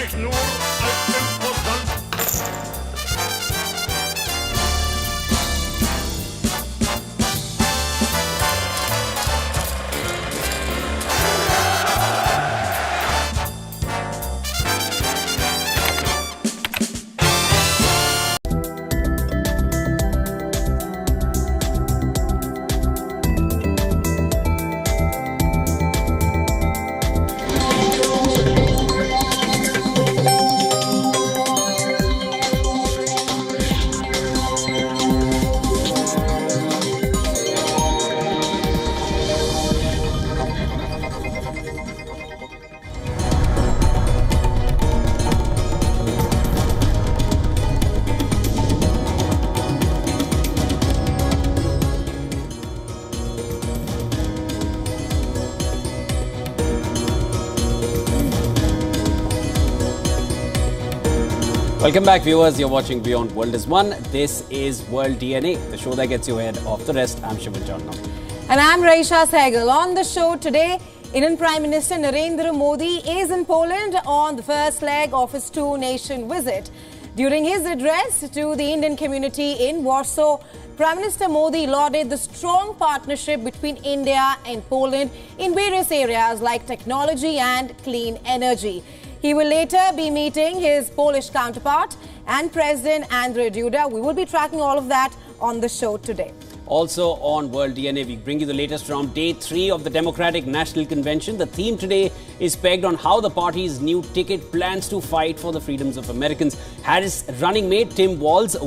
mich nur als Imposant. Welcome back, viewers. You're watching Beyond World is One. This is World DNA, the show that gets you ahead of the rest. I'm Shivan Chandna. And I'm Raisha Sehgal. On the show today, Indian Prime Minister Narendra Modi is in Poland on the first leg of his two-nation visit. During his address to the Indian community in Warsaw, Prime Minister Modi lauded the strong partnership between India and Poland in various areas like technology and clean energy. He will later be meeting his Polish counterpart and President Andrzej Duda. We will be tracking all of that on the show today. Also on World DNA, we bring you the latest from day 3 of the Democratic National Convention. The theme today is pegged on how the party's new ticket plans to fight for the freedoms of Americans. Harris running mate Tim Walz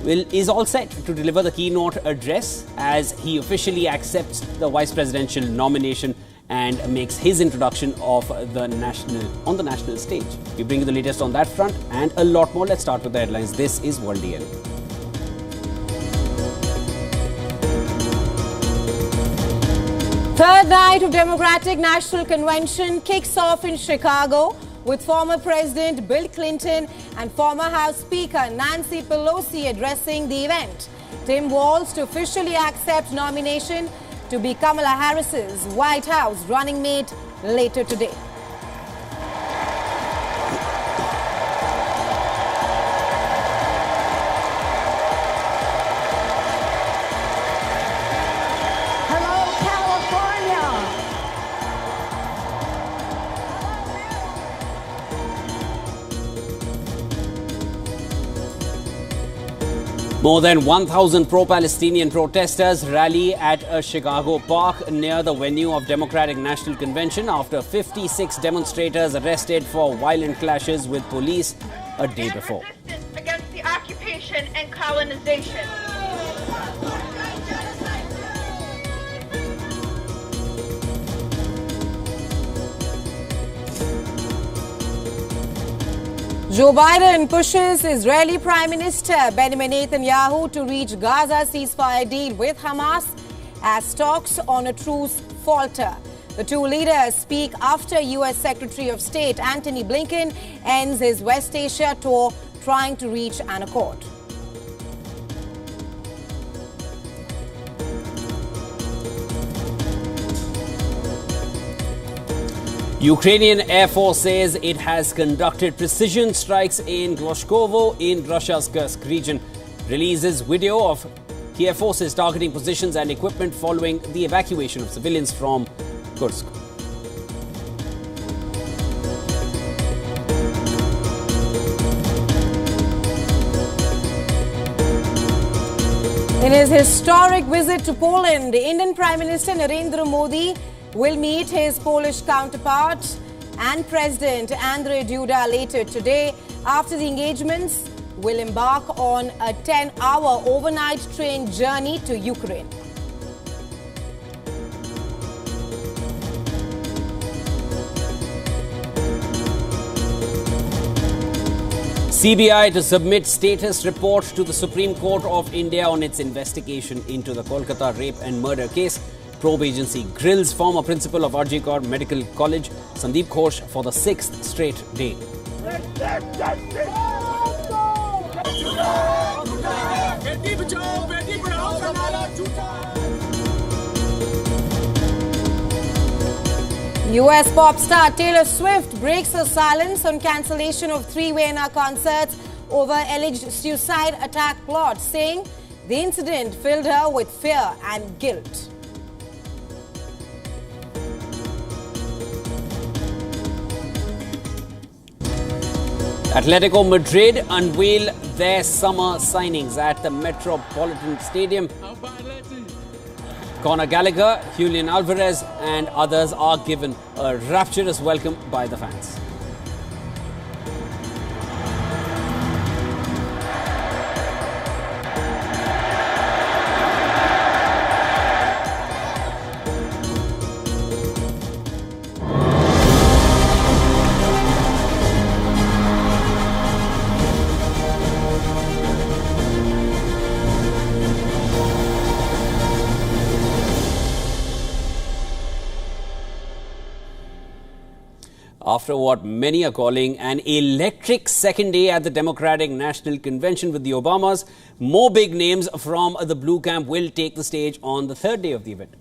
is all set to deliver the keynote address as he officially accepts the vice presidential nomination and makes his introduction on the national stage. We bring you the latest on that front and a lot more. Let's start with the headlines. This is World DNA. Third night of Democratic National Convention kicks off in Chicago with former President Bill Clinton and former House Speaker Nancy Pelosi addressing the event. Tim Walz to officially accept nomination to be Kamala Harris's White House running mate later today. More than 1,000 pro-Palestinian protesters rally at a Chicago park near the venue of Democratic National Convention after 56 demonstrators arrested for violent clashes with police a day before. Resistance against the occupation and colonization. Joe Biden pushes Israeli Prime Minister Benjamin Netanyahu to reach Gaza ceasefire deal with Hamas as talks on a truce falter. The two leaders speak after U.S. Secretary of State Antony Blinken ends his West Asia tour trying to reach an accord. Ukrainian Air Force says it has conducted precision strikes in Glashkovo in Russia's Kursk region. Releases video of Kiev forces targeting positions and equipment following the evacuation of civilians from Kursk. In his historic visit to Poland, Indian Prime Minister Narendra Modi will meet his Polish counterpart and President Andrzej Duda later today. After the engagements, will embark on a 10-hour overnight train journey to Ukraine. CBI to submit status report to the Supreme Court of India on its investigation into the Kolkata rape and murder case. Probe agency grills former principal of Arjikar Medical College, Sandeep Ghosh, for the 6th straight day. US pop star Taylor Swift breaks her silence on cancellation of 3 Vienna concerts over alleged suicide attack plot, saying the incident filled her with fear and guilt. Atletico Madrid unveil their summer signings at the Metropolitan Stadium. Conor Gallagher, Julian Alvarez and others are given a rapturous welcome by the fans. After what many are calling an electric second day at the Democratic National Convention with the Obamas, more big names from the blue camp will take the stage on the third day of the event.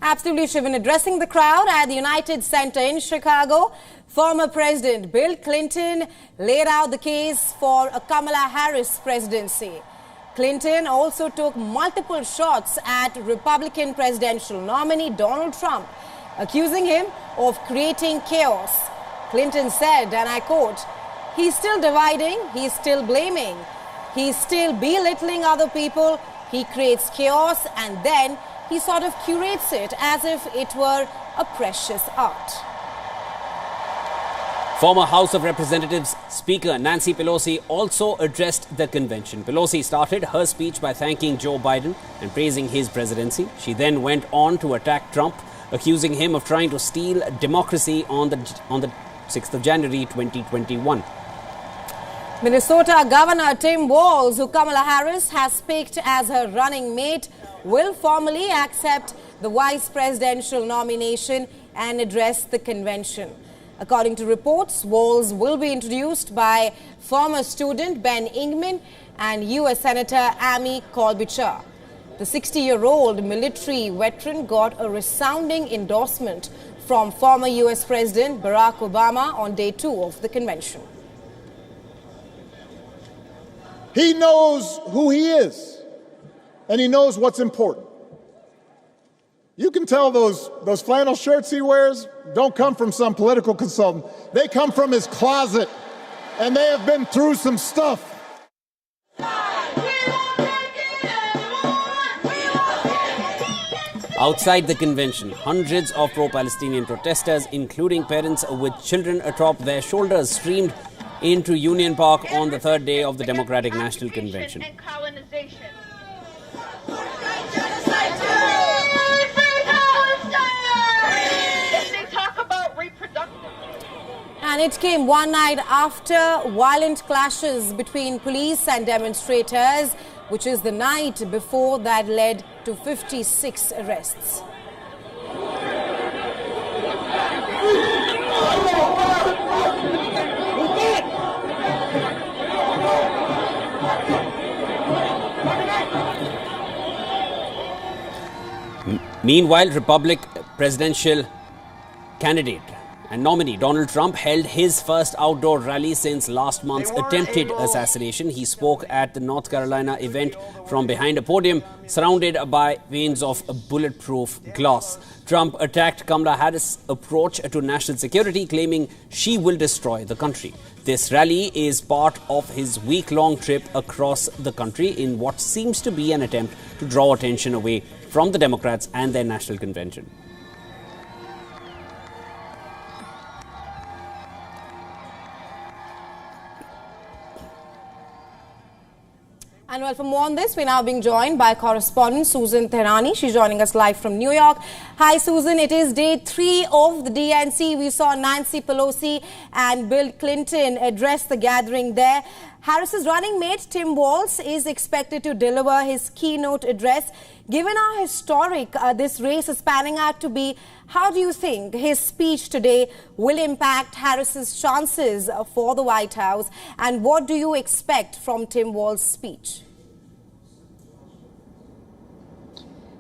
Absolutely, Shivan. Addressing the crowd at the United Center in Chicago, former President Bill Clinton laid out the case for a Kamala Harris presidency. Clinton also took multiple shots at Republican presidential nominee Donald Trump, accusing him of creating chaos. Clinton said, and I quote, "He's still dividing, he's still blaming, he's still belittling other people, he creates chaos and then he sort of curates it as if it were a precious art." Former House of Representatives Speaker Nancy Pelosi also addressed the convention. Pelosi started her speech by thanking Joe Biden and praising his presidency. She then went on to attack Trump, accusing him of trying to steal democracy on the 6th of January 2021. Minnesota Governor Tim Walz, who Kamala Harris has picked as her running mate, will formally accept the vice presidential nomination and address the convention. According to reports, Walz will be introduced by former student Ben Ingman and U.S. Senator Amy Klobuchar. The 60-year-old military veteran got a resounding endorsement from former U.S. President Barack Obama on day 2 of the convention. He knows who he is, and he knows what's important. You can tell those flannel shirts he wears don't come from some political consultant. They come from his closet, and they have been through some stuff. Outside the convention, hundreds of pro-Palestinian protesters, including parents with children atop their shoulders, streamed into Union Park on the third day of the Democratic National Convention. And colonization. They talk about reproductive. And it came one night after violent clashes between police and demonstrators, which is the night before that led to 56 arrests. Meanwhile, Republican presidential candidate and nominee Donald Trump held his first outdoor rally since last month's attempted assassination. He spoke at the North Carolina event from behind a podium surrounded by veins of bulletproof glass. Trump attacked Kamala Harris' approach to national security, claiming she will destroy the country. This rally is part of his week-long trip across the country in what seems to be an attempt to draw attention away from the Democrats and their national convention. And well, for more on this, we're now being joined by correspondent Susan Tehrani. She's joining us live from New York. Hi, Susan. It is day 3 of the DNC. We saw Nancy Pelosi and Bill Clinton address the gathering there. Harris's running mate, Tim Walz, is expected to deliver his keynote address. Given how historic this race is panning out to be, how do you think his speech today will impact Harris's chances for the White House? And what do you expect from Tim Walz's speech?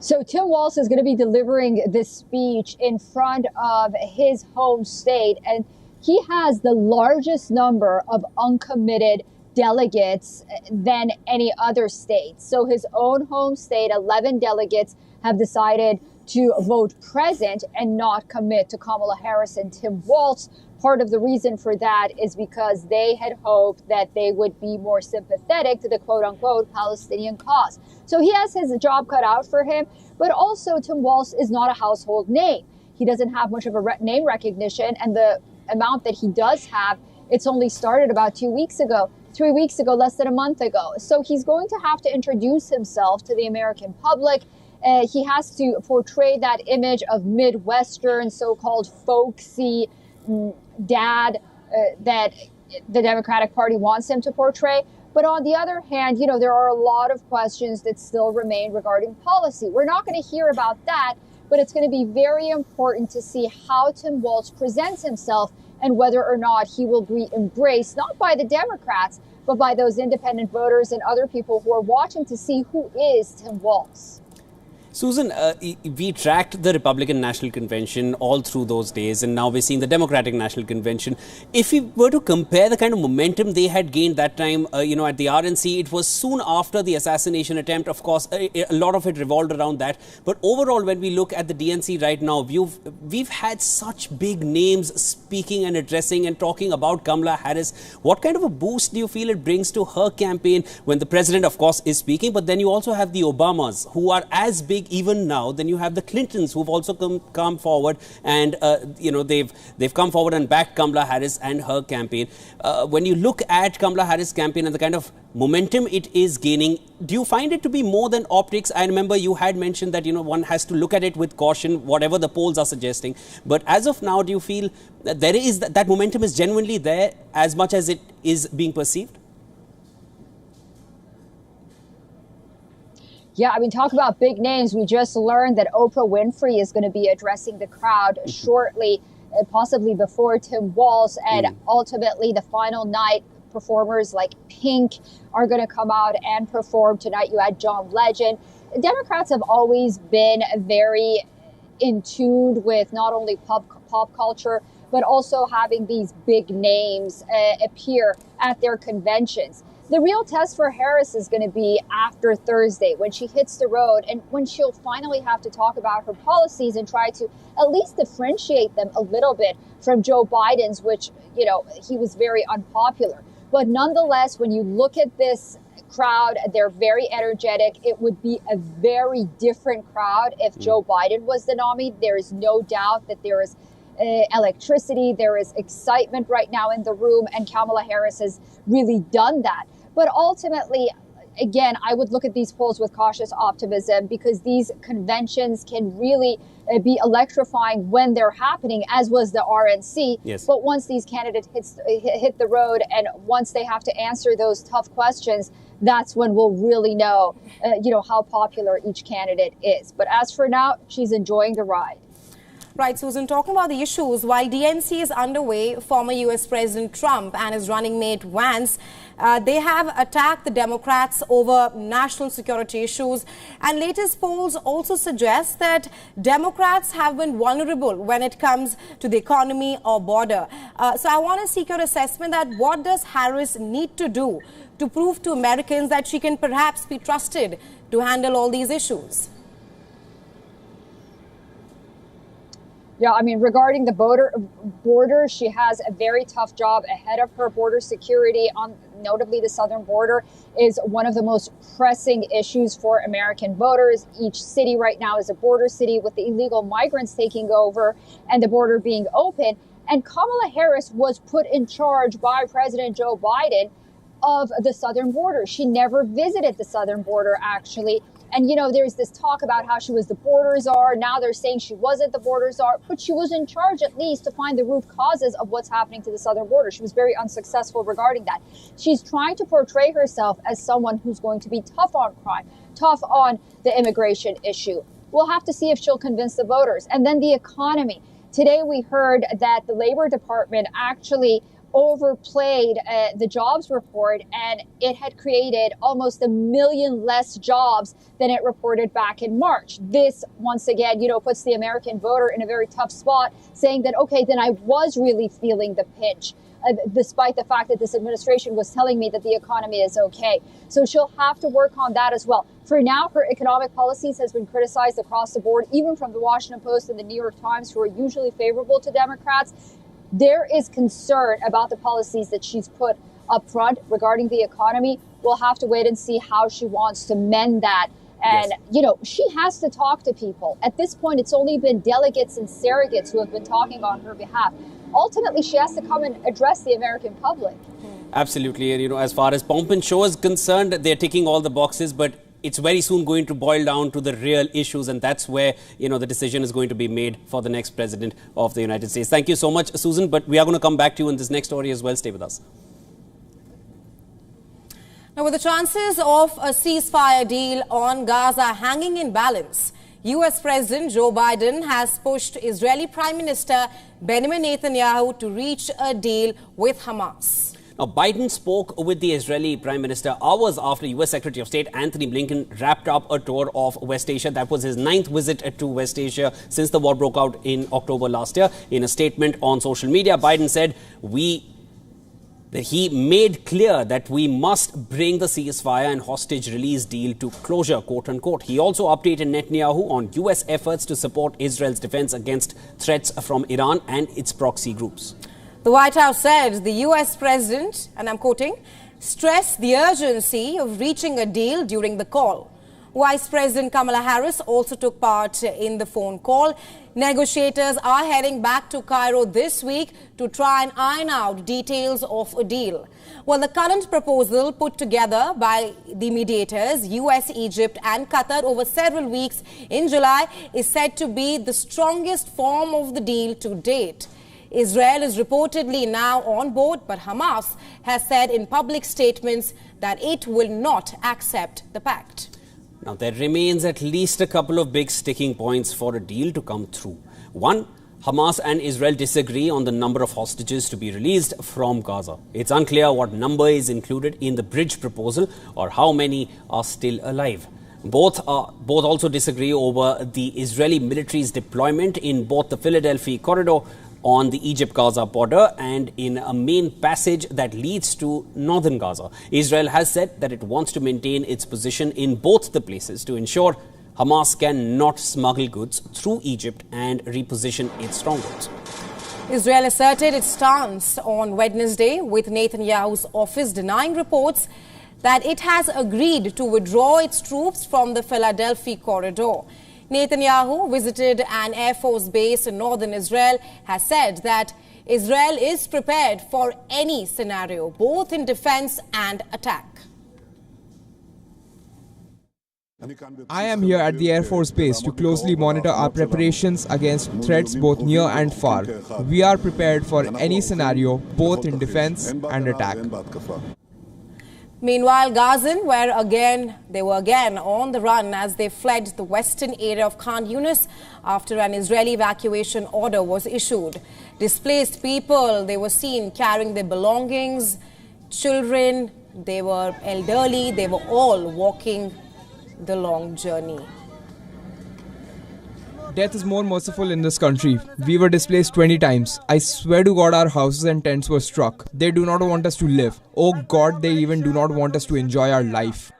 So Tim Walz is going to be delivering this speech in front of his home state, and he has the largest number of uncommitted delegates than any other state. So his own home state, 11 delegates have decided to vote present and not commit to Kamala Harris and Tim Walz. Part of the reason for that is because they had hoped that they would be more sympathetic to the quote-unquote Palestinian cause. So he has his job cut out for him, but also Tim Walz is not a household name. He doesn't have much of a name recognition, and the amount that he does have, it's only started about 2 weeks ago, 3 weeks ago, less than a month ago. So he's going to have to introduce himself to the American public. He has to portray that image of Midwestern, so-called folksy dad that the Democratic Party wants him to portray. But on the other hand, there are a lot of questions that still remain regarding policy. We're not going to hear about that, but it's going to be very important to see how Tim Walz presents himself and whether or not he will be embraced, not by the Democrats, but by those independent voters and other people who are watching to see who is Tim Walz. Susan, we tracked the Republican National Convention all through those days, and now we're seeing the Democratic National Convention. If we were to compare the kind of momentum they had gained that time, at the RNC, it was soon after the assassination attempt. Of course, a lot of it revolved around that. But overall, when we look at the DNC right now, we've had such big names speaking and addressing and talking about Kamala Harris. What kind of a boost do you feel it brings to her campaign when the president, of course, is speaking? But then you also have the Obamas, who are as big even now. Then you have the Clintons, who've also come forward, and they've come forward and backed Kamala Harris and her campaign. When you look at Kamala Harris' campaign and the kind of momentum it is gaining, do you find it to be more than optics? I remember you had mentioned that one has to look at it with caution, whatever the polls are suggesting. But as of now, do you feel that there is that momentum is genuinely there as much as it is being perceived? Yeah, talk about big names. We just learned that Oprah Winfrey is going to be addressing the crowd shortly, possibly before Tim Walz. And ultimately, the final night, performers like Pink are going to come out and perform. Tonight, you had John Legend. Democrats have always been very in tune with not only pop culture, but also having these big names appear at their conventions. The real test for Harris is going to be after Thursday, when she hits the road and when she'll finally have to talk about her policies and try to at least differentiate them a little bit from Joe Biden's, which, he was very unpopular. But nonetheless, when you look at this crowd, they're very energetic. It would be a very different crowd if Joe Biden was the nominee. There is no doubt that there is electricity, there is excitement right now in the room, and Kamala Harris has really done that. But ultimately, again, I would look at these polls with cautious optimism because these conventions can really be electrifying when they're happening, as was the RNC. Yes. But once these candidates hit the road and once they have to answer those tough questions, that's when we'll really know, how popular each candidate is. But as for now, she's enjoying the ride. Right, Susan, talking about the issues, while DNC is underway, former U.S. President Trump and his running mate Walz, they have attacked the Democrats over national security issues. And latest polls also suggest that Democrats have been vulnerable when it comes to the economy or border. So I want to seek your assessment that what does Harris need to do to prove to Americans that she can perhaps be trusted to handle all these issues? Yeah, regarding the border, she has a very tough job ahead of her. Border security, notably the southern border, is one of the most pressing issues for American voters. Each city right now is a border city with the illegal migrants taking over and the border being open. And Kamala Harris was put in charge by President Joe Biden of the southern border. She never visited the southern border, actually. And, there's this talk about how she was the border czar. Now they're saying she wasn't the border czar, but she was in charge at least to find the root causes of what's happening to the southern border. She was very unsuccessful regarding that. She's trying to portray herself as someone who's going to be tough on crime, tough on the immigration issue. We'll have to see if she'll convince the voters. And then the economy. Today we heard that the Labor Department actually overplayed the jobs report, and it had created almost 1 million less jobs than it reported back in March. This, once again, puts the American voter in a very tough spot, saying that, okay, then I was really feeling the pinch, despite the fact that this administration was telling me that the economy is okay. So she'll have to work on that as well. For now, her economic policies has been criticized across the board, even from the Washington Post and the New York Times, who are usually favorable to Democrats. There is concern about the policies that she's put up front regarding the economy. We'll have to wait and see how she wants to mend that. And, she has to talk to people. At this point, it's only been delegates and surrogates who have been talking on her behalf. Ultimately, she has to come and address the American public. Absolutely. And, as far as Pomp and Show is concerned, they're ticking all the boxes, but it's very soon going to boil down to the real issues, and that's where, the decision is going to be made for the next president of the United States. Thank you so much, Susan, but we are going to come back to you in this next story as well. Stay with us. Now, with the chances of a ceasefire deal on Gaza hanging in balance, U.S. President Joe Biden has pushed Israeli Prime Minister Benjamin Netanyahu to reach a deal with Hamas. Now, Biden spoke with the Israeli Prime Minister hours after U.S. Secretary of State Anthony Blinken wrapped up a tour of West Asia. That was his 9th visit to West Asia since the war broke out in October last year. In a statement on social media, Biden said that he made clear that we must bring the ceasefire and hostage release deal to closure, quote unquote. He also updated Netanyahu on U.S. efforts to support Israel's defense against threats from Iran and its proxy groups. The White House said the U.S. president, and I'm quoting, stressed the urgency of reaching a deal during the call. Vice President Kamala Harris also took part in the phone call. Negotiators are heading back to Cairo this week to try and iron out details of a deal. Well, the current proposal put together by the mediators, US, Egypt and Qatar over several weeks in July, is said to be the strongest form of the deal to date. Israel is reportedly now on board, but Hamas has said in public statements that it will not accept the pact. Now, there remains at least a couple of big sticking points for a deal to come through. One, Hamas and Israel disagree on the number of hostages to be released from Gaza. It's unclear what number is included in the bridge proposal or how many are still alive. Both also disagree over the Israeli military's deployment in both the Philadelphia corridor on the Egypt-Gaza border and in a main passage that leads to northern Gaza. Israel has said that it wants to maintain its position in both the places to ensure Hamas cannot smuggle goods through Egypt and reposition its strongholds. Israel asserted its stance on Wednesday, with Netanyahu's office denying reports that it has agreed to withdraw its troops from the Philadelphia corridor. Netanyahu visited an Air Force base in northern Israel, has said that Israel is prepared for any scenario, both in defense and attack. I am here at the Air Force Base to closely monitor our preparations against threats both near and far. We are prepared for any scenario, both in defense and attack. Meanwhile, Gazans were again on the run as they fled the western area of Khan Yunis after an Israeli evacuation order was issued. Displaced people, they were seen carrying their belongings, children, they were elderly, they were all walking the long journey. Death is more merciful in this country. We were displaced 20 times. I swear to God our houses and tents were struck. They do not want us to live. Oh God, they even do not want us to enjoy our life.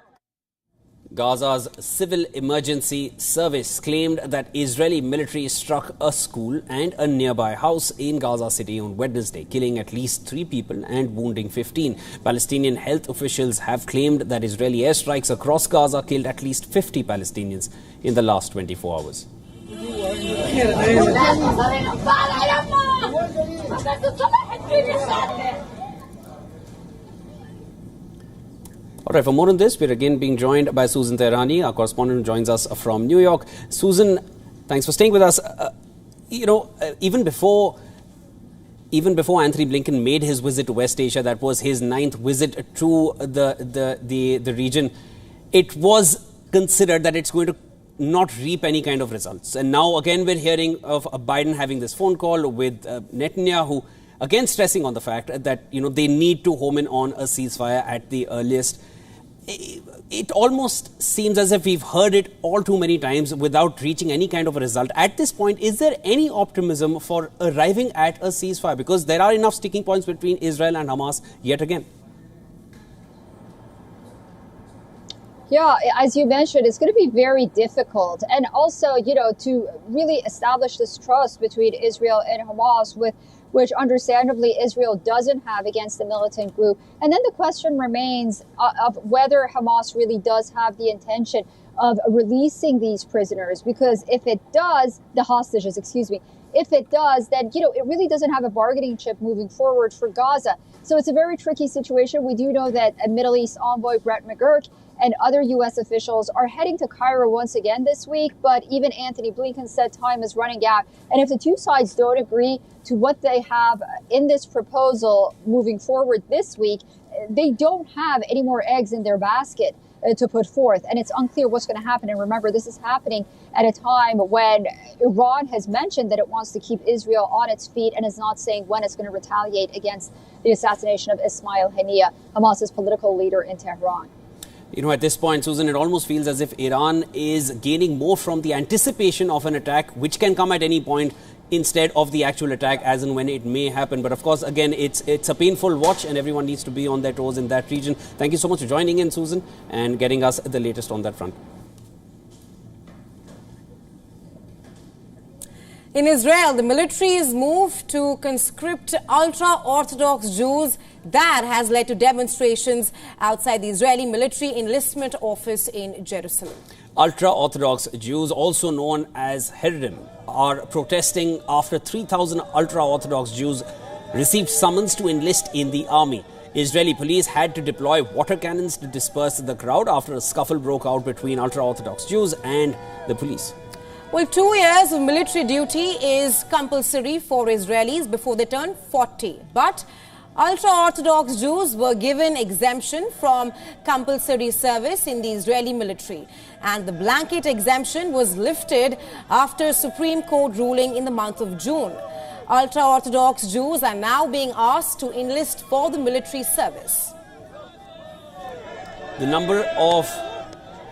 Gaza's Civil Emergency Service claimed that Israeli military struck a school and a nearby house in Gaza City on Wednesday, killing at least 3 people and wounding 15. Palestinian health officials have claimed that Israeli airstrikes across Gaza killed at least 50 Palestinians in the last 24 hours. All right, for more on this, we're again being joined by Susan Tehrani, our correspondent who joins us from New York. Susan, thanks for staying with us. Even before Anthony Blinken made his visit to West Asia, that was his 9th visit to the region, it was considered that it's going to not reap any kind of results. And now again we're hearing of Biden having this phone call with Netanyahu. again stressing on the fact that, they need to home in on a ceasefire at the earliest. It almost seems as if we've heard it all too many times without reaching any kind of a result. At this point, is there any optimism for arriving at a ceasefire? Because there are enough sticking points between Israel and Hamas yet again. Yeah, as you mentioned, it's going to be very difficult. And also, to really establish this trust between Israel and Hamas, which understandably Israel doesn't have against the militant group. And then the question remains of whether Hamas really does have the intention of releasing these prisoners, because if it does, the hostages, if it does, then, it really doesn't have a bargaining chip moving forward for Gaza. So it's a very tricky situation. We do know that a Middle East envoy, Brett McGurk, and other U.S. officials are heading to Cairo once again this week. But even Anthony Blinken said time is running out. And if the two sides don't agree to what they have in this proposal moving forward this week, they don't have any more eggs in their basket to put forth. And it's unclear what's going to happen. And remember, this is happening at a time when Iran has mentioned that it wants to keep Israel on its feet and is not saying when it's going to retaliate against the assassination of Ismail Haniyeh, Hamas's political leader in Tehran. At this point, Susan, it almost feels as if Iran is gaining more from the anticipation of an attack, which can come at any point, instead of the actual attack as and when it may happen. But of course, again, it's a painful watch and everyone needs to be on their toes in that region. Thank you so much for joining in, Susan, and getting us the latest on that front. In Israel, the military's move to conscript ultra-Orthodox Jews, that has led to demonstrations outside the Israeli military enlistment office in Jerusalem. Ultra-Orthodox Jews, also known as Haredim, are protesting after 3,000 ultra-Orthodox Jews received summons to enlist in the army. Israeli police had to deploy water cannons to disperse the crowd after a scuffle broke out between ultra-Orthodox Jews and the police. Well, 2 years of military duty is compulsory for Israelis before they turn 40. But ultra-Orthodox Jews were given exemption from compulsory service in the Israeli military. And the blanket exemption was lifted after Supreme Court ruling in the month of June. Ultra-Orthodox Jews are now being asked to enlist for the military service. The number of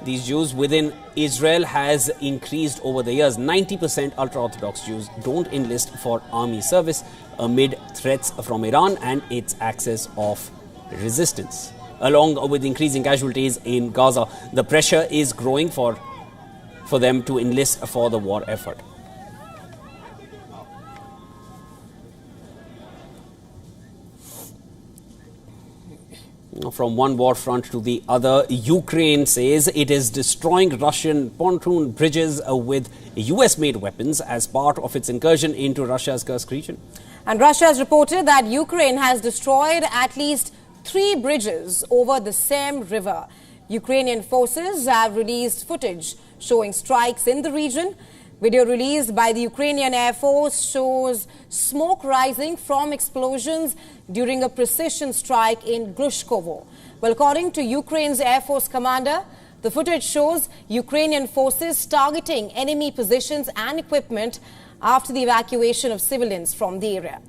these Jews within Israel has increased over the years. 90% ultra-Orthodox Jews don't enlist for army service amid threats from Iran and its axis of resistance. Along with increasing casualties in Gaza, the pressure is growing for them to enlist for the war effort. From one war front to the other, Ukraine says it is destroying Russian pontoon bridges with US-made weapons as part of its incursion into Russia's Kursk region. And Russia has reported that Ukraine has destroyed at least 3 bridges over the same river. Ukrainian forces have released footage showing strikes in the region. Video released by the Ukrainian Air Force shows smoke rising from explosions during a precision strike in Glushkovo. Well, according to Ukraine's Air Force commander, the footage shows Ukrainian forces targeting enemy positions and equipment after the evacuation of civilians from the area.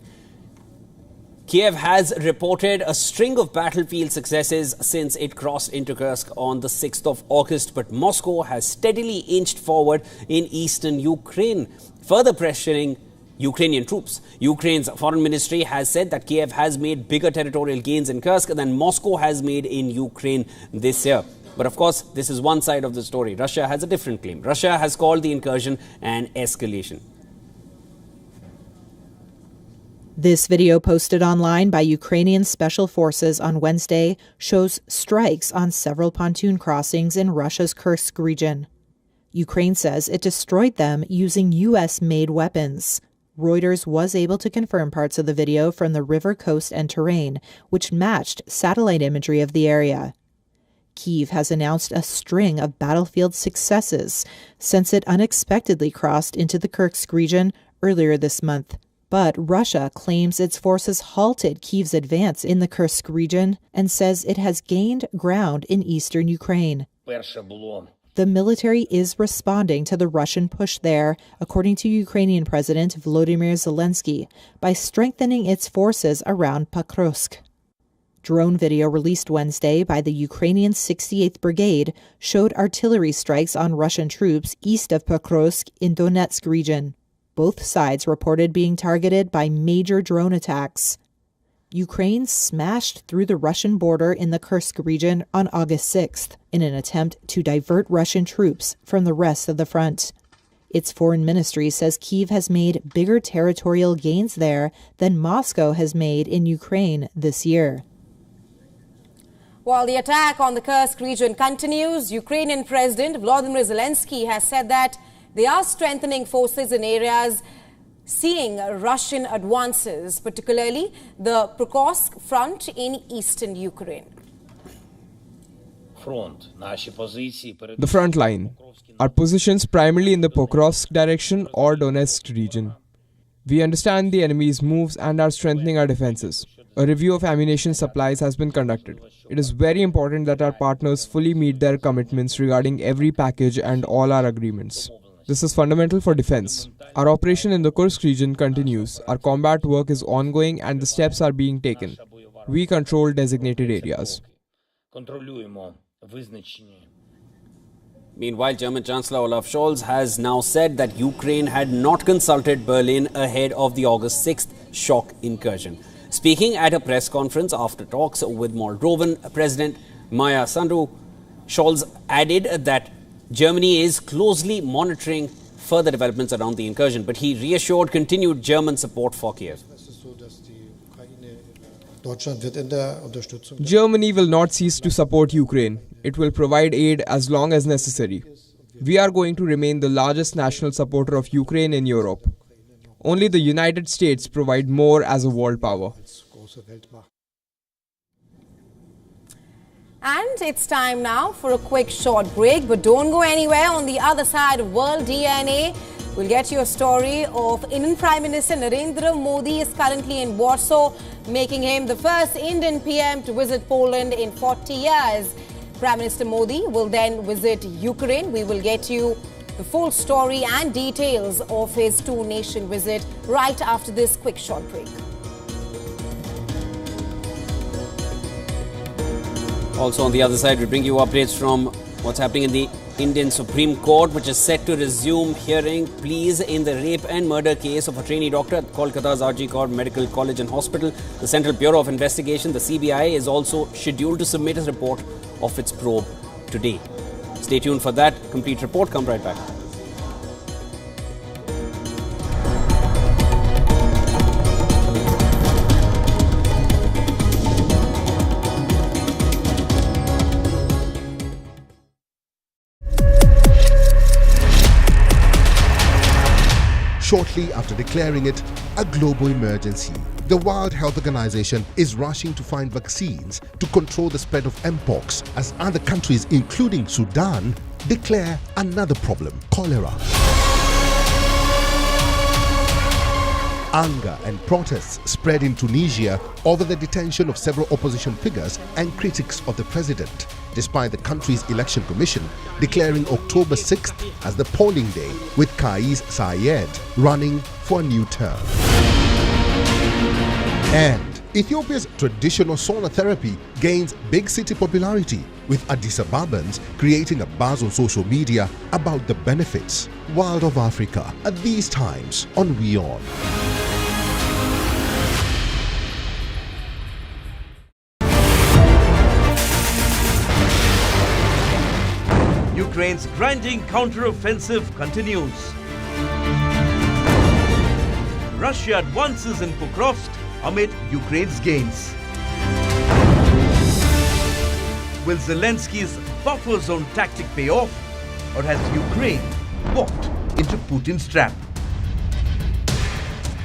Kiev has reported a string of battlefield successes since it crossed into Kursk on the 6th of August, but Moscow has steadily inched forward in eastern Ukraine, further pressuring Ukrainian troops. Ukraine's foreign ministry has said that Kiev has made bigger territorial gains in Kursk than Moscow has made in Ukraine this year. But of course, this is one side of the story. Russia has a different claim. Russia has called the incursion an escalation. This video posted online by Ukrainian Special Forces on Wednesday shows strikes on several pontoon crossings in Russia's Kursk region. Ukraine says it destroyed them using U.S.-made weapons. Reuters was able to confirm parts of the video from the river coast and terrain, which matched satellite imagery of the area. Kyiv has announced a string of battlefield successes since it unexpectedly crossed into the Kursk region earlier this month. But Russia claims its forces halted Kyiv's advance in the Kursk region and says it has gained ground in eastern Ukraine. the military is responding to the Russian push there, according to Ukrainian President Volodymyr Zelensky, by strengthening its forces around Pokrovsk. Drone video released Wednesday by the Ukrainian 68th Brigade showed artillery strikes on Russian troops east of Pokrovsk in Donetsk region. Both sides reported being targeted by major drone attacks. Ukraine smashed through the Russian border in the Kursk region on August 6th in an attempt to divert Russian troops from the rest of the front. Its foreign ministry says Kyiv has made bigger territorial gains there than Moscow has made in Ukraine this year. While the attack on the Kursk region continues, Ukrainian President Volodymyr Zelensky has said that they are strengthening forces in areas seeing Russian advances, particularly the Pokrovsk front in eastern Ukraine. The front line. Our positions primarily in the Pokrovsk direction or Donetsk region. We understand the enemy's moves and are strengthening our defenses. A review of ammunition supplies has been conducted. It is very important that our partners fully meet their commitments regarding every package and all our agreements. This is fundamental for defense. Our operation in the Kursk region continues. Our combat work is ongoing and the steps are being taken. We control designated areas. Meanwhile, German Chancellor Olaf Scholz has now said that Ukraine had not consulted Berlin ahead of the August 6th shock incursion. Speaking at a press conference after talks with Moldovan President Maia Sandu, Scholz added that Germany is closely monitoring further developments around the incursion, but he reassured continued German support for Kiev. Germany will not cease to support Ukraine. It will provide aid as long as necessary. We are going to remain the largest national supporter of Ukraine in Europe. Only the United States provide more as a world power. And it's time now for a quick short break, but don't go anywhere. On the other side of World DNA, we'll get you a story of Indian Prime Minister Narendra Modi is currently in Warsaw, making him the first Indian PM to visit Poland in 40 years. Prime Minister Modi will then visit Ukraine. We will get you the full story and details of his two-nation visit right after this quick short break. Also on the other side, we bring you updates from what's happening in the Indian Supreme Court, which is set to resume hearing pleas in the rape and murder case of a trainee doctor at Kolkata's RG Kaur Medical College and Hospital. The Central Bureau of Investigation, the CBI, is also scheduled to submit a report of its probe today. Stay tuned for that complete report. Come right back. Shortly after declaring it a global emergency, the World Health Organization is rushing to find vaccines to control the spread of Mpox as other countries, including Sudan, declare another problem: cholera. Anger and protests spread in Tunisia over the detention of several opposition figures and critics of the president, despite the country's election commission declaring October 6th as the polling day, with Kais Saied running for a new term. And Ethiopia's traditional sauna therapy gains big city popularity, with Addis Ababans creating a buzz on social media about the benefits. World of Africa at these times on WION. Ukraine's grinding counter-offensive continues. Russia advances in Pokrovsk amid Ukraine's gains. Will Zelensky's buffer zone tactic pay off, or has Ukraine walked into Putin's trap?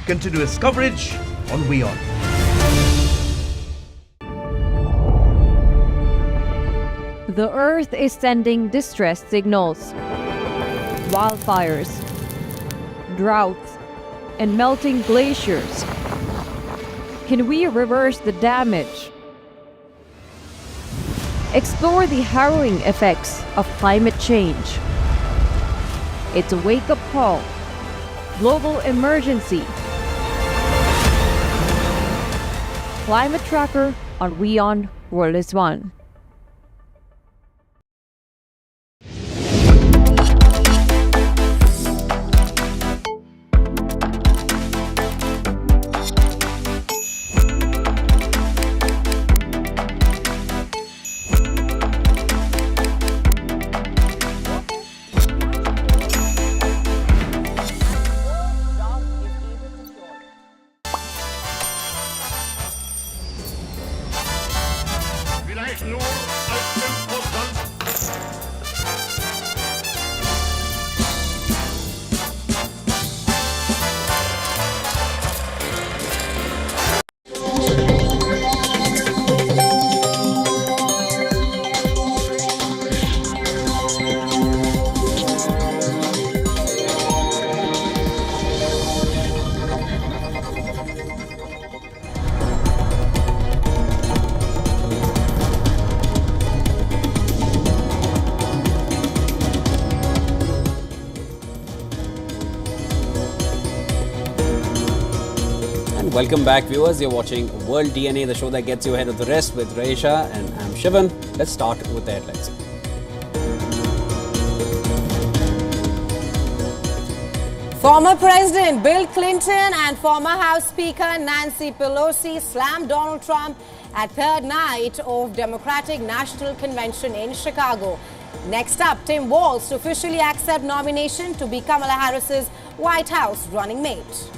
Continuous coverage on WION. The Earth is sending distress signals. Wildfires, droughts, and melting glaciers. Can we reverse the damage? explore the harrowing effects of climate change. It's a wake-up call. Global emergency. Climate Tracker on WION World is One. Vielleicht nur als 5%. Welcome back, viewers. You're watching World DNA, the show that gets you ahead of the rest with Raisha and I'm Shivan. Let's start with the headlines. Former President Bill Clinton and former House Speaker Nancy Pelosi slammed Donald Trump at third night of Democratic National Convention in Chicago. Next up, Tim Walz to officially accept nomination to be Kamala Harris's White House running mate.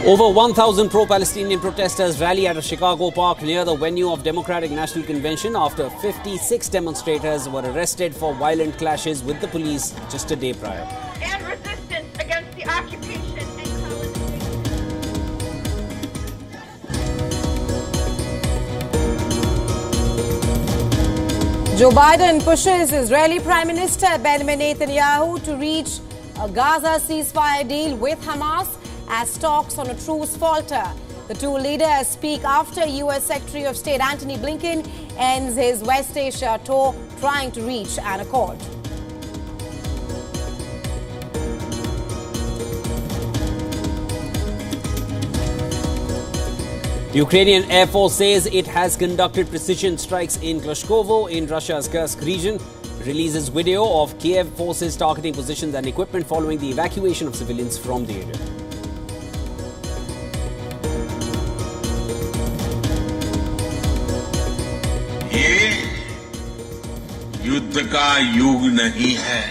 Over 1,000 pro-Palestinian protesters rally at a Chicago park near the venue of Democratic National Convention after 56 demonstrators were arrested for violent clashes with the police just a day prior. And resistance against the occupation and colonization. Joe Biden pushes Israeli Prime Minister Benjamin Netanyahu to reach a Gaza ceasefire deal with Hamas as talks on a truce falter. The two leaders speak after U.S. Secretary of State Antony Blinken ends his West Asia tour trying to reach an accord. The Ukrainian Air Force says it has conducted precision strikes in Klashkovo in Russia's Kursk region. It releases video of Kiev forces targeting positions and equipment following the evacuation of civilians from the area. ये युद्ध का युग नहीं है।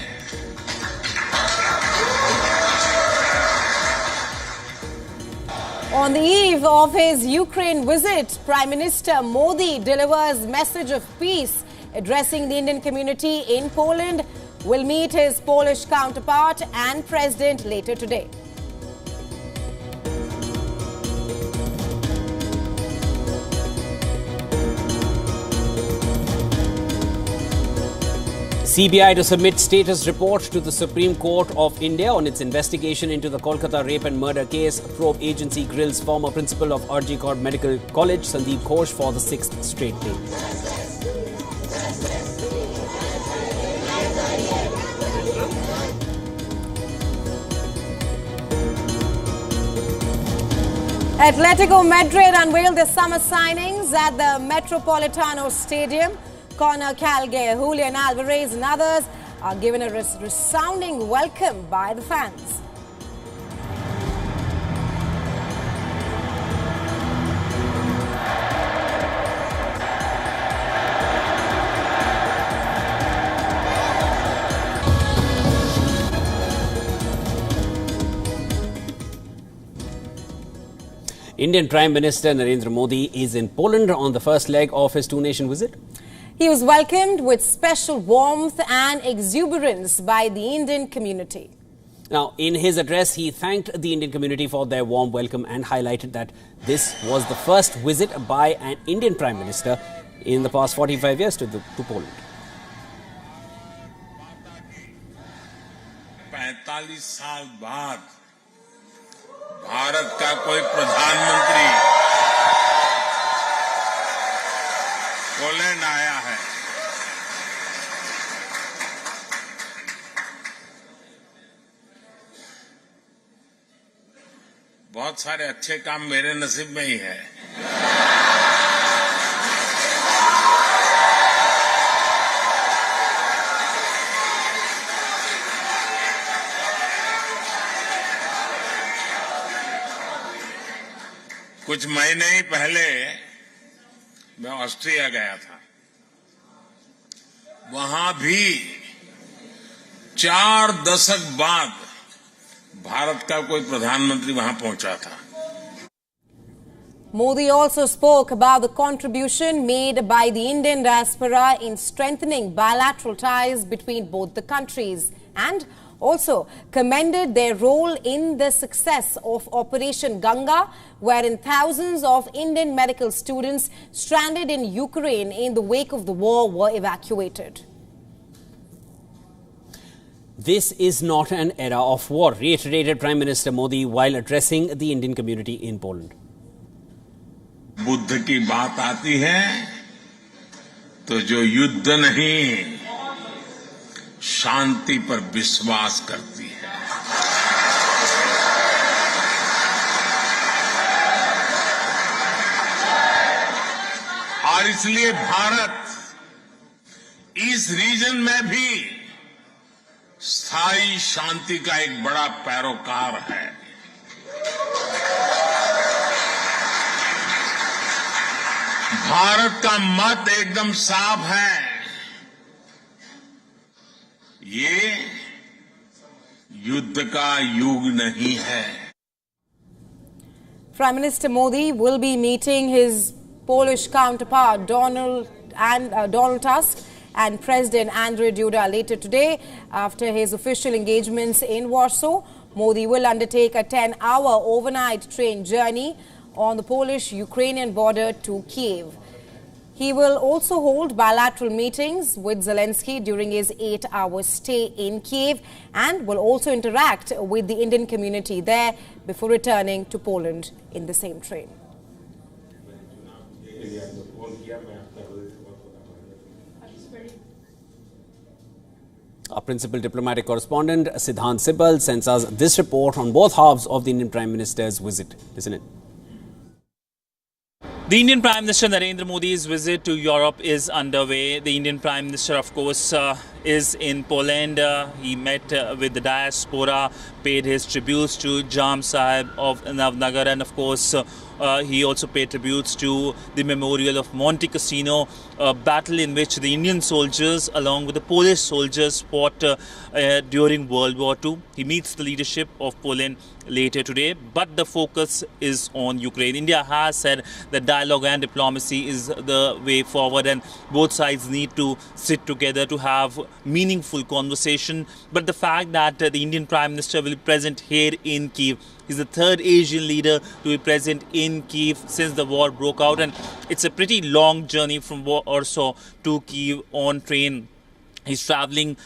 On the eve of his Ukraine visit, Prime Minister Modi delivers message of peace, addressing the Indian community in Poland. Will meet his Polish counterpart and president later today. CBI to submit status report to the Supreme Court of India on its investigation into the Kolkata rape and murder case. Probe agency grills former principal of RG Kar Medical College, Sandeep Ghosh, for the 6th straight day. Atletico Madrid unveiled their summer signings at the Metropolitano Stadium. Conor Gallagher, Julian Alvarez and others are given a resounding welcome by the fans. Indian Prime Minister Narendra Modi is in Poland on the first leg of his two-nation visit. He was welcomed with special warmth and exuberance by the Indian community. Now, in his address, he thanked the Indian community for their warm welcome and highlighted that this was the first visit by an Indian Prime Minister in the past 45 years to Poland. 45 साल बाद भारत का कोई प्रधानमंत्री Poland आया है। बहुत सारे अच्छे काम मेरे नसीब में ही है। कुछ महीने ही पहले मैं ऑस्ट्रिया गया था। वहां भी 4 दशक बाद भारत का कोई प्रधानमंत्री वहां पहुंचा था। Modi also spoke about the contribution made by the Indian diaspora in strengthening bilateral ties between both the countries and also commended their role in the success of Operation Ganga, wherein thousands of Indian medical students stranded in Ukraine in the wake of the war were evacuated. This is not an era of war, reiterated Prime Minister Modi while addressing the Indian community in Poland. Buddha की बात आती है तो जो युद्ध नहीं शांति पर विश्वास करती है। और इसलिए भारत इस रीजन में भी स्थायी शांति का एक बड़ा पैरोकार है। भारत का मत एकदम साफ है, ये युद्ध का युग नहीं है। Prime Minister Modi will be meeting his Polish counterpart Donald Tusk and President Andrzej Duda later today. After his official engagements in Warsaw, Modi will undertake a 10-hour overnight train journey on the Polish-Ukrainian border to Kyiv. He will also hold bilateral meetings with Zelensky during his 8-hour stay in Kyiv and will also interact with the Indian community there before returning to Poland in the same train. Our principal diplomatic correspondent Siddhant Sibal sends us this report on both halves of the Indian Prime Minister's visit. Listen in. The Indian Prime Minister Narendra Modi's visit to Europe is underway. The Indian Prime Minister, of course, is in Poland. He met with the diaspora, paid his tributes to Jam Sahib of Navnagar, and of course, he also paid tributes to the memorial of Monte Cassino, a battle in which the Indian soldiers, along with the Polish soldiers, fought during World War II. He meets the leadership of Poland later today, but the focus is on Ukraine. India has said that dialogue and diplomacy is the way forward, and both sides need to sit together to have meaningful conversation. But the fact that the Indian Prime Minister will be present here in Kyiv, he's the third Asian leader to be present in Kyiv since the war broke out, and it's a pretty long journey from Warsaw to Kyiv on train. He's traveling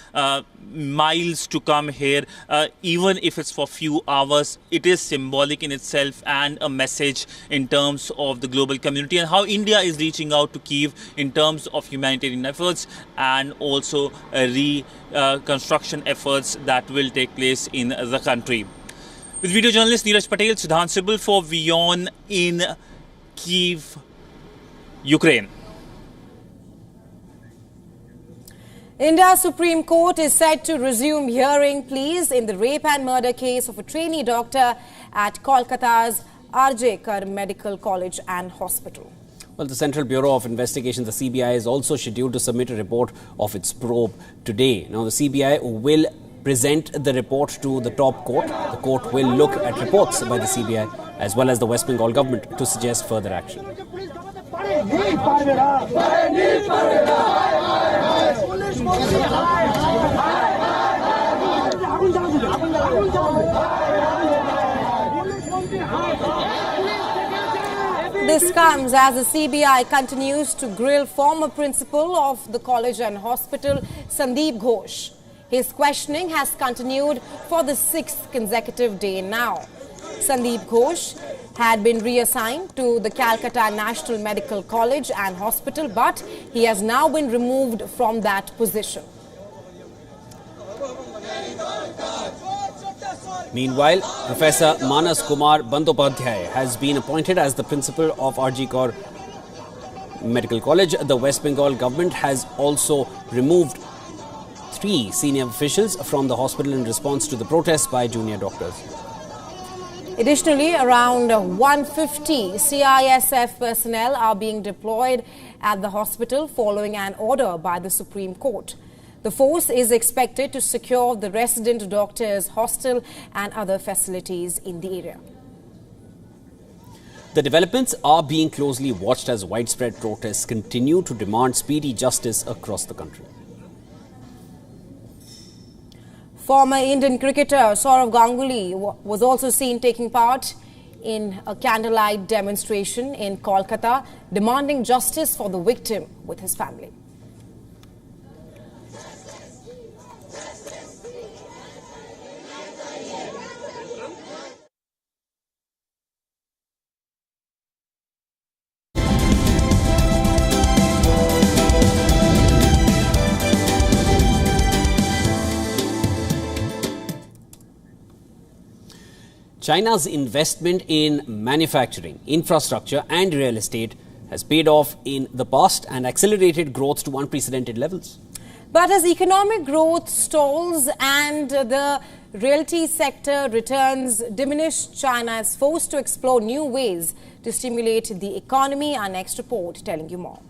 miles to come here, even if it's for few hours. It is symbolic in itself and a message in terms of the global community and how India is reaching out to Kyiv in terms of humanitarian efforts and also reconstruction efforts that will take place in the country. With video journalist Neeraj Patel, Siddhant Sibal for WION in Kyiv, Ukraine. India's Supreme Court is set to resume hearing pleas in the rape and murder case of a trainee doctor at Kolkata's R.J. Kar Medical College and Hospital. Well, the Central Bureau of Investigations, the CBI, is also scheduled to submit a report of its probe today. Now, the CBI will present the report to the top court. The court will look at reports by the CBI as well as the West Bengal government to suggest further action. This comes as the CBI continues to grill former principal of the college and hospital, Sandeep Ghosh. His questioning has continued for the 6th consecutive day now. Sandeep Ghosh had been reassigned to the Kolkata National Medical College and Hospital, but he has now been removed from that position. Meanwhile, Professor Manas Kumar Bandyopadhyay has been appointed as the principal of RG Kaur Medical College. The West Bengal government has also removed 3 senior officials from the hospital in response to the protests by junior doctors. Additionally, around 150 CISF personnel are being deployed at the hospital following an order by the Supreme Court. The force is expected to secure the resident doctors' hostel and other facilities in the area. The developments are being closely watched as widespread protests continue to demand speedy justice across the country. Former Indian cricketer Sourav Ganguly was also seen taking part in a candlelight demonstration in Kolkata, demanding justice for the victim with his family. China's investment in manufacturing, infrastructure and real estate has paid off in the past and accelerated growth to unprecedented levels. But as economic growth stalls and the realty sector returns diminish, China is forced to explore new ways to stimulate the economy. Our next report telling you more.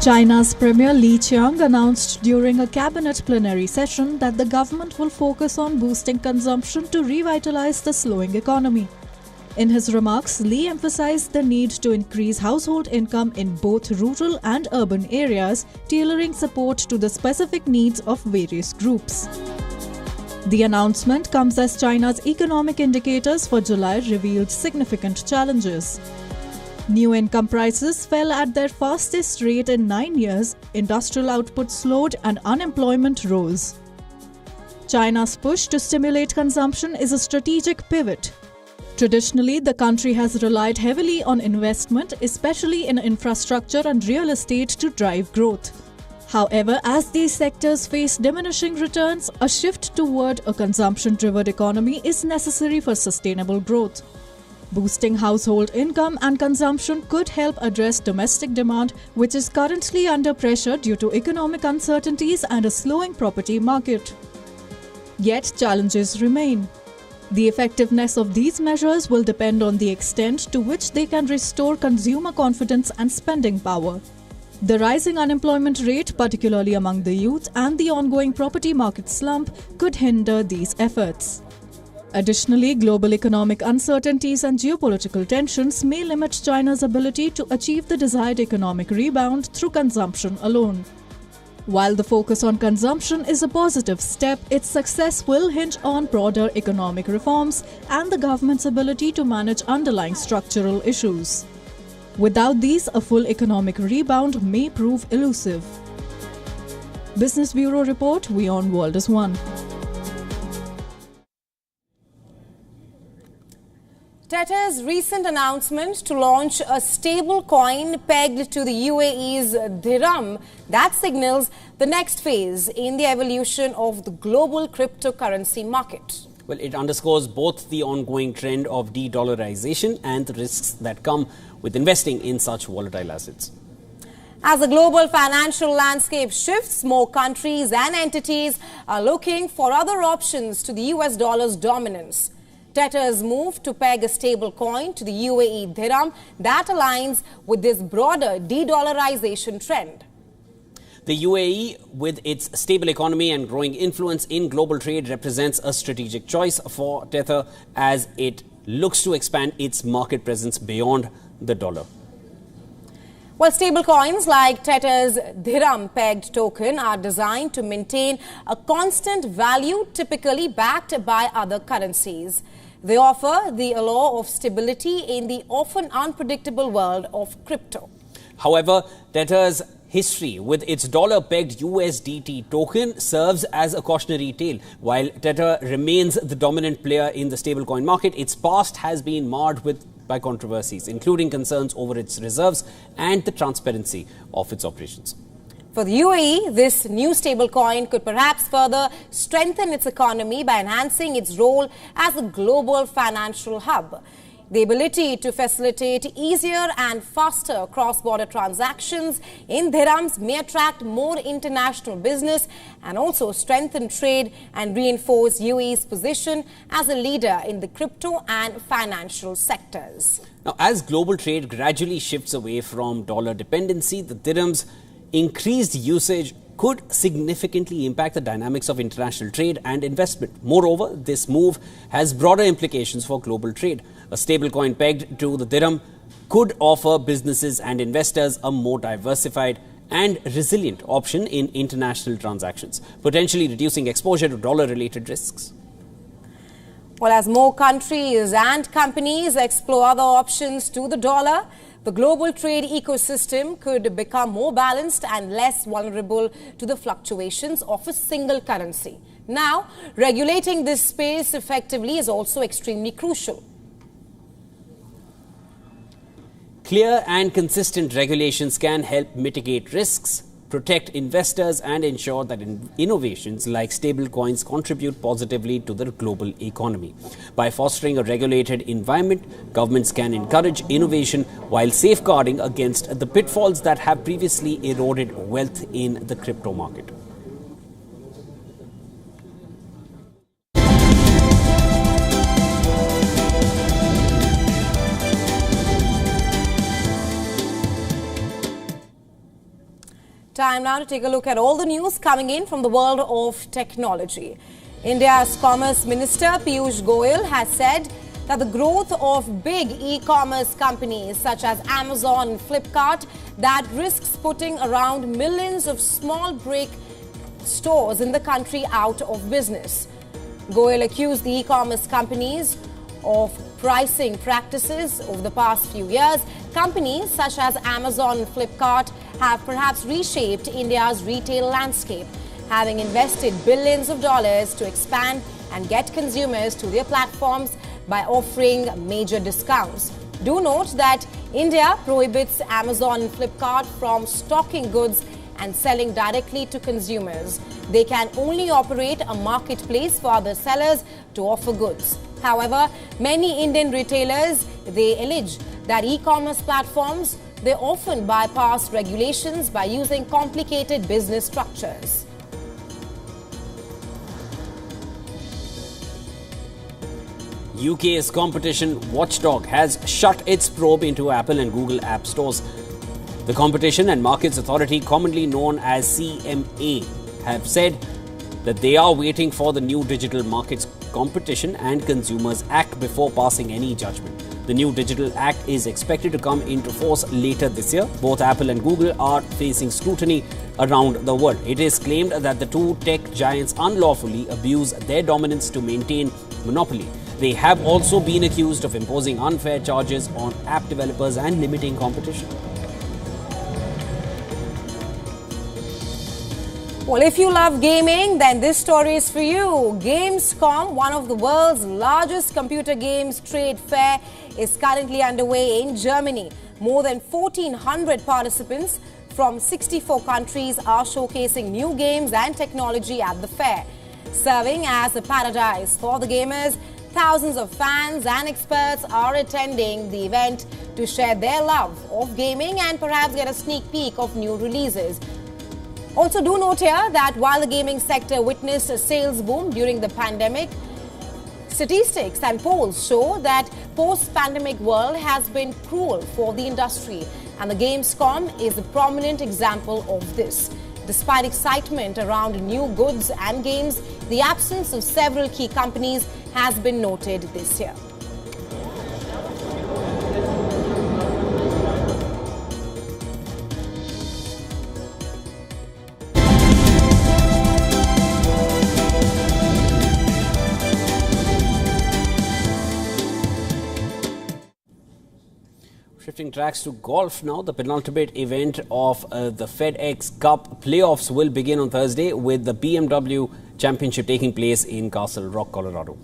China's Premier Li Qiang announced during a cabinet plenary session that the government will focus on boosting consumption to revitalize the slowing economy. In his remarks, Li emphasized the need to increase household income in both rural and urban areas, tailoring support to the specific needs of various groups. The announcement comes as China's economic indicators for July revealed significant challenges. New income prices fell at their fastest rate in 9 years, industrial output slowed and unemployment rose. China's push to stimulate consumption is a strategic pivot. Traditionally, the country has relied heavily on investment, especially in infrastructure and real estate, to drive growth. However, as these sectors face diminishing returns, a shift toward a consumption-driven economy is necessary for sustainable growth. Boosting household income and consumption could help address domestic demand, which is currently under pressure due to economic uncertainties and a slowing property market. Yet, challenges remain. The effectiveness of these measures will depend on the extent to which they can restore consumer confidence and spending power. The rising unemployment rate, particularly among the youth, and the ongoing property market slump could hinder these efforts. Additionally, global economic uncertainties and geopolitical tensions may limit China's ability to achieve the desired economic rebound through consumption alone. While the focus on consumption is a positive step, its success will hinge on broader economic reforms and the government's ability to manage underlying structural issues. Without these, a full economic rebound may prove elusive. Business Bureau report, WION World is One. Qatar's recent announcement to launch a stable coin pegged to the UAE's dirham that signals the next phase in the evolution of the global cryptocurrency market. Well, it underscores both the ongoing trend of de-dollarization and the risks that come with investing in such volatile assets. As the global financial landscape shifts, more countries and entities are looking for other options to the US dollar's dominance. Qatar's move to peg a stable coin to the UAE dirham that aligns with this broader de-dollarization trend. The UAE, with its stable economy and growing influence in global trade, represents a strategic choice for Qatar as it looks to expand its market presence beyond the dollar. Well, stablecoins like Qatar's dirham-pegged token are designed to maintain a constant value, typically backed by other currencies. They offer the allure of stability in the often unpredictable world of crypto. However, Qatar's history with its dollar-pegged USDT token serves as a cautionary tale. While Tether remains the dominant player in the stablecoin market, its past has been marred by controversies, including concerns over its reserves and the transparency of its operations. For the UAE, this new stablecoin could perhaps further strengthen its economy by enhancing its role as a global financial hub. The ability to facilitate easier and faster cross-border transactions in dirhams may attract more international business and also strengthen trade and reinforce UAE's position as a leader in the crypto and financial sectors. Now, as global trade gradually shifts away from dollar dependency, the dirham's increased usage could significantly impact the dynamics of international trade and investment. Moreover, this move has broader implications for global trade. A stablecoin pegged to the dirham could offer businesses and investors a more diversified and resilient option in international transactions, potentially reducing exposure to dollar-related risks. Well, as more countries and companies explore other options to the dollar, the global trade ecosystem could become more balanced and less vulnerable to the fluctuations of a single currency. Now, regulating this space effectively is also extremely crucial. Clear and consistent regulations can help mitigate risks, protect investors and ensure that innovations like stablecoins contribute positively to the global economy. By fostering a regulated environment, governments can encourage innovation while safeguarding against the pitfalls that have previously eroded wealth in the crypto market. Time now to take a look at all the news coming in from the world of technology. India's Commerce Minister Piyush Goyal has said that the growth of big e-commerce companies such as Amazon and Flipkart that risks putting around millions of small brick stores in the country out of business. Goyal accused the e-commerce companies of pricing practices over the past few years. Companies such as Amazon and Flipkart have perhaps reshaped India's retail landscape, having invested billions of dollars to expand and get consumers to their platforms by offering major discounts. Do note that India prohibits Amazon and Flipkart from stocking goods and selling directly to consumers. They can only operate a marketplace for other sellers to offer goods. However, many Indian retailers, they allege that e-commerce platforms, they often bypass regulations by using complicated business structures. UK's competition watchdog has shut its probe into Apple and Google app stores. The Competition and Markets Authority, commonly known as CMA, have said that they are waiting for the new Digital Markets Competition and Consumers Act before passing any judgment. The new Digital Act is expected to come into force later this year. Both Apple and Google are facing scrutiny around the world. It is claimed that the two tech giants unlawfully abuse their dominance to maintain monopoly. They have also been accused of imposing unfair charges on app developers and limiting competition. Well, if you love gaming, then this story is for you. Gamescom, one of the world's largest computer games trade fair, is currently underway in Germany. More than 1,400 participants from 64 countries are showcasing new games and technology at the fair. Serving as a paradise for the gamers, thousands of fans and experts are attending the event to share their love of gaming and perhaps get a sneak peek of new releases. Also, do note here that while the gaming sector witnessed a sales boom during the pandemic, statistics and polls show that post-pandemic world has been cruel for the industry, and the Gamescom is a prominent example of this. Despite excitement around new goods and games, the absence of several key companies has been noted this year. Shifting tracks to golf now. The penultimate event of the FedEx Cup playoffs will begin on Thursday with the BMW Championship taking place in Castle Rock, Colorado.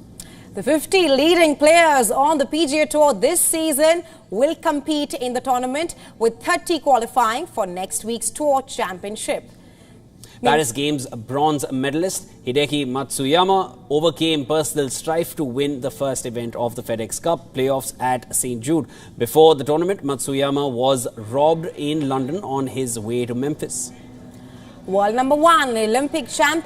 The 50 leading players on the PGA Tour this season will compete in the tournament, with 30 qualifying for next week's Tour Championship. Paris Games bronze medalist Hideki Matsuyama overcame personal strife to win the first event of the FedEx Cup playoffs at St. Jude. Before the tournament, Matsuyama was robbed in London on his way to Memphis. World #1 Olympic champion